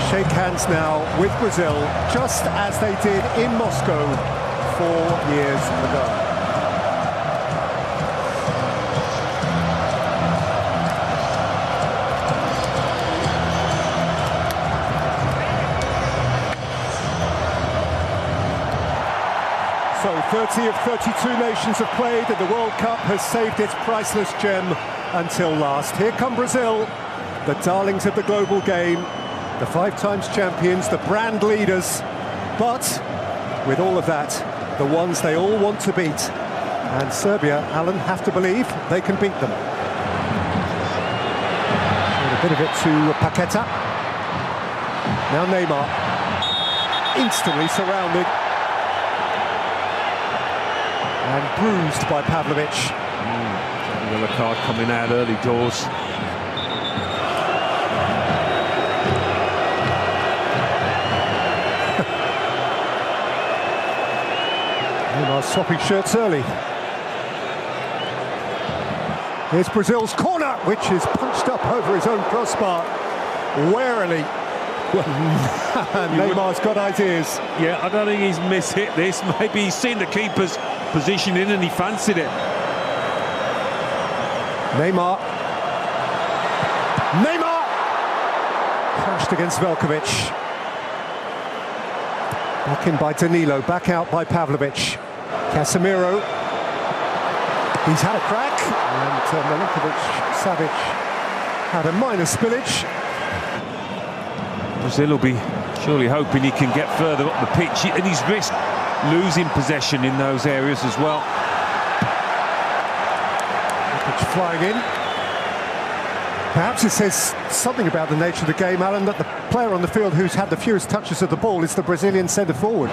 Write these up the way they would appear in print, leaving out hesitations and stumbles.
shake hands now with Brazil, just as they did in Moscow 4 years ago. So 30 of 32 nations have played, and the World Cup has saved its priceless gem until last. Here come Brazil, the darlings of the global game, the 5 times champions, the brand leaders, but with all of that, the ones they all want to beat. And Serbia, Alan, have to believe they can beat them. And a bit of it to Paqueta. Now Neymar, instantly surrounded. And bruised by Pavlovic. Another card coming out early doors. Neymar swapping shirts early. Here's Brazil's corner, which is punched up over his own crossbar. Warily. Neymar's got ideas. Yeah, I don't think he's mishit this. Maybe he's seen the keeper's positioning and he fancied it. Neymar. Punched against Veljkovic. Back in by Danilo, back out by Pavlovic. Casemiro. He's had a crack, and Milinkovic-Savic had a minor spillage. Brazil will be surely hoping he can get further up the pitch, and he's risked losing possession in those areas as well. Pitch flying in. Perhaps it says something about the nature of the game, Alan, that the player on the field who's had the fewest touches of the ball is the Brazilian centre-forward.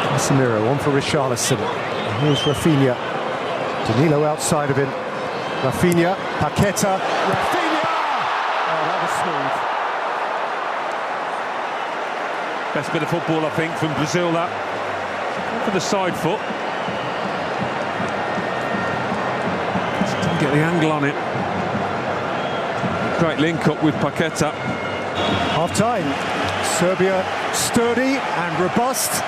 Casemiro on for Richarlison. Here's Rafinha. Danilo outside of him. Rafinha, Paqueta, Rafinha! Oh, that was smooth. Best bit of football, I think, from Brazil, that. For the side foot. Just didn't get the angle on it. Great link-up with Paqueta. Half-time. Serbia sturdy and robust,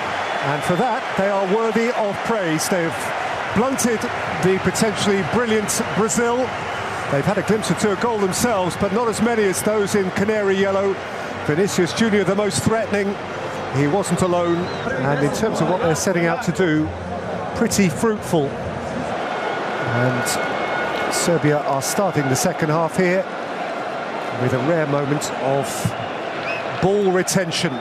and for that, they are worthy of praise. They've blunted the potentially brilliant Brazil. They've had a glimpse into a goal themselves, but not as many as those in Canary Yellow. Vinicius Junior the most threatening. He wasn't alone, and in terms of what they're setting out to do, pretty fruitful. And Serbia are starting the second half here with a rare moment of ball retention.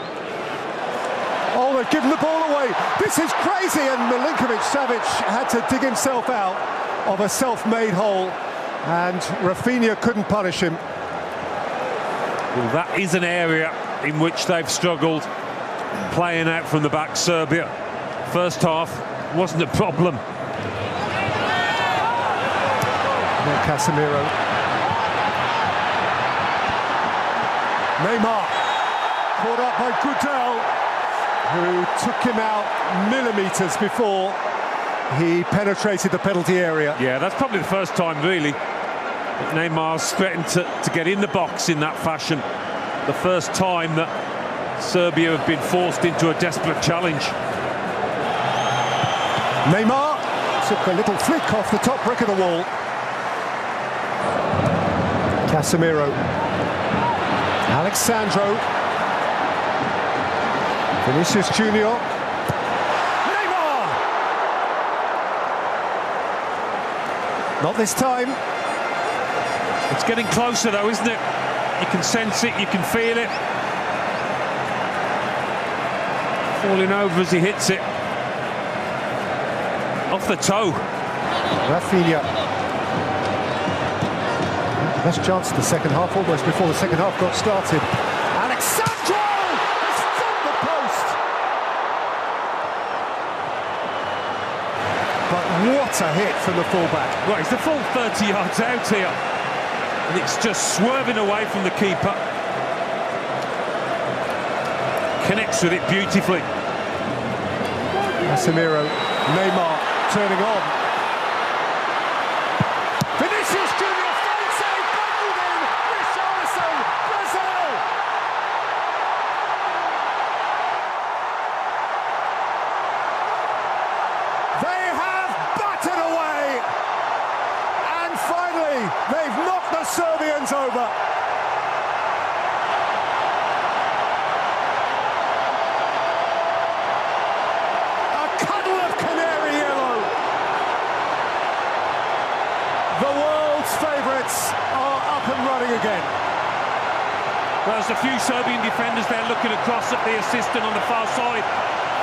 Oh, they've given the ball away. This is crazy, and Milinkovic-Savic had to dig himself out of a self-made hole, and Rafinha couldn't punish him. Well, that is an area in which they've struggled, playing out from the back. Serbia, first half wasn't a problem. Now Casemiro. Neymar, caught up by Gudel, who took him out millimetres before he penetrated the penalty area. Yeah, that's probably the first time, really, that Neymar's threatened to get in the box in that fashion. The first time that Serbia have been forced into a desperate challenge. Neymar took a little flick off the top brick of the wall. Casemiro. Alexandro. Vinicius Junior. Neymar! Not this time. It's getting closer though, isn't it? You can sense it, you can feel it. Falling over as he hits it. Off the toe. Rafinha. Best chance of the second half, almost before the second half got started. Alexandro! It's from the post! But what a hit from the fullback. Right, he's the full 30 yards out here. And it's just swerving away from the keeper. Connects with it beautifully. Casemiro, Neymar turning on. Vinicius Junior Reds are up and running again. Well, there's a few Serbian defenders there looking across at the assistant on the far side,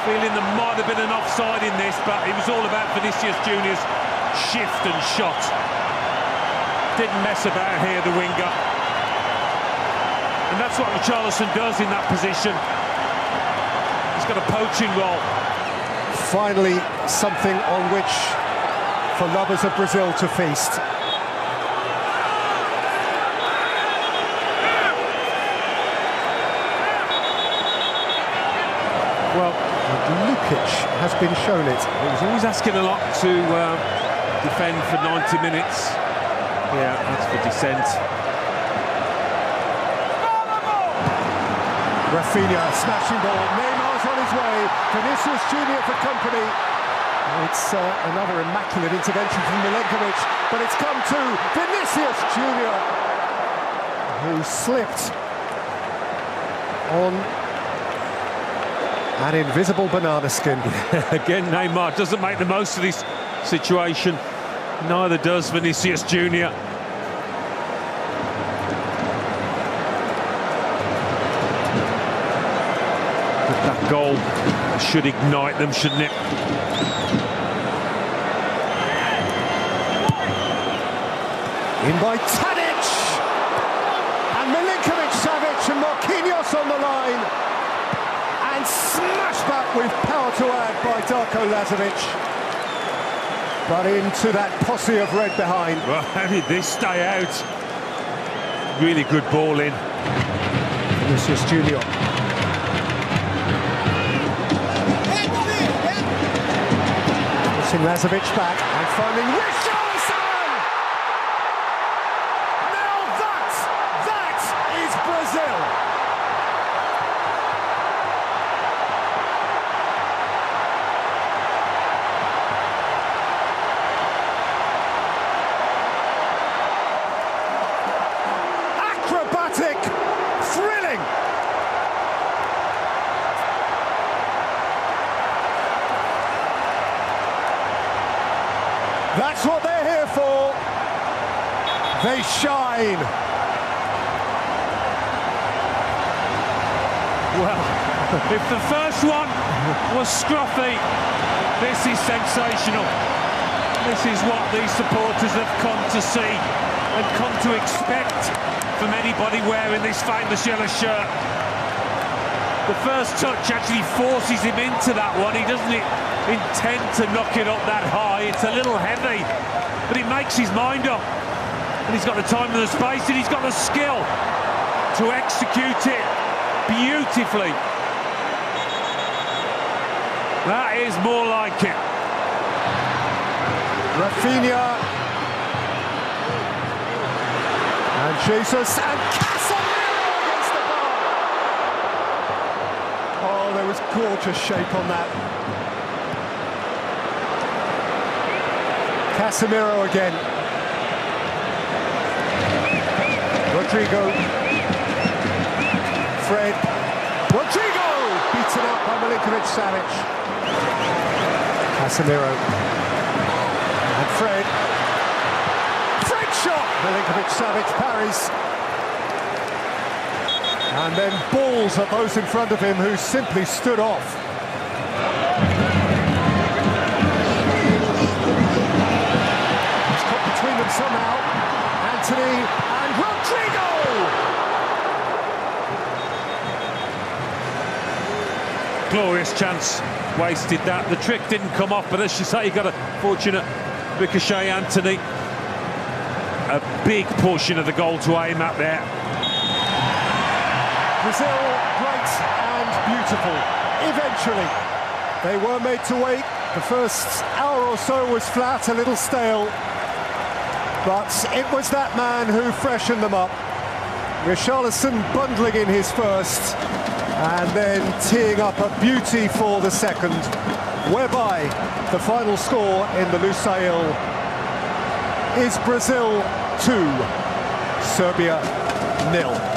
feeling there might have been an offside in this, but it was all about Vinicius Junior's shift and shot. Didn't mess about here, the winger. And that's what Richarlison does in that position. He's got a poaching role. Finally, something on which, for lovers of Brazil, to feast. Well, Lukic has been shown it. He was always asking a lot to defend for 90 minutes. Yeah, that's for dissent. Rafinha, smashing ball. Neymar's on his way. Vinicius Junior for company. It's another immaculate intervention from Milenkovic, but it's come to Vinicius Junior, who slipped on an invisible banana skin. Again, Neymar doesn't make the most of this situation. Neither does Vinicius Junior. That goal should ignite them, shouldn't it? In by Tadic! And Milinkovic-Savic and Marquinhos on the line. And smashed back with power to add by Darko Lazovic. But into that posse of red behind. Well, how did this stay out? Really good ball in. Vinicius Junior. Pushing Lazovic back and finding Richarlison! Now that is Brazil! Acrobatic, thrilling. That's what they're here for. They shine. Well, if the first one was scruffy, this is sensational. This is what these supporters have come to see and come to expect from anybody wearing this famous yellow shirt. The first touch actually forces him into that one. He doesn't intend to knock it up that high. It's a little heavy, but he makes his mind up. And he's got the time and the space, and he's got the skill to execute it beautifully. That is more like it. Rafinha. And Jesus and Casemiro against the bar. Oh, there was gorgeous shape on that. Casemiro again. Rodrigo. Fred. Rodrigo! Beaten up by Milinkovic-Savic. Casemiro. And Fred. Fred shot! Milinkovic-Savic parries. And then balls at those in front of him who simply stood off. He's caught between them somehow. Antony and Rodrigo! Glorious chance, wasted that. The trick didn't come off, but as you say, you got a fortunate ricochet, Antony. A big portion of the goal to aim at there. Brazil, great and beautiful. Eventually, they were made to wait. The first hour or so was flat, a little stale. But it was that man who freshened them up. Richarlison bundling in his first, and then teeing up a beauty for the second, whereby the final score in the Lusail is Brazil 2, Serbia 0.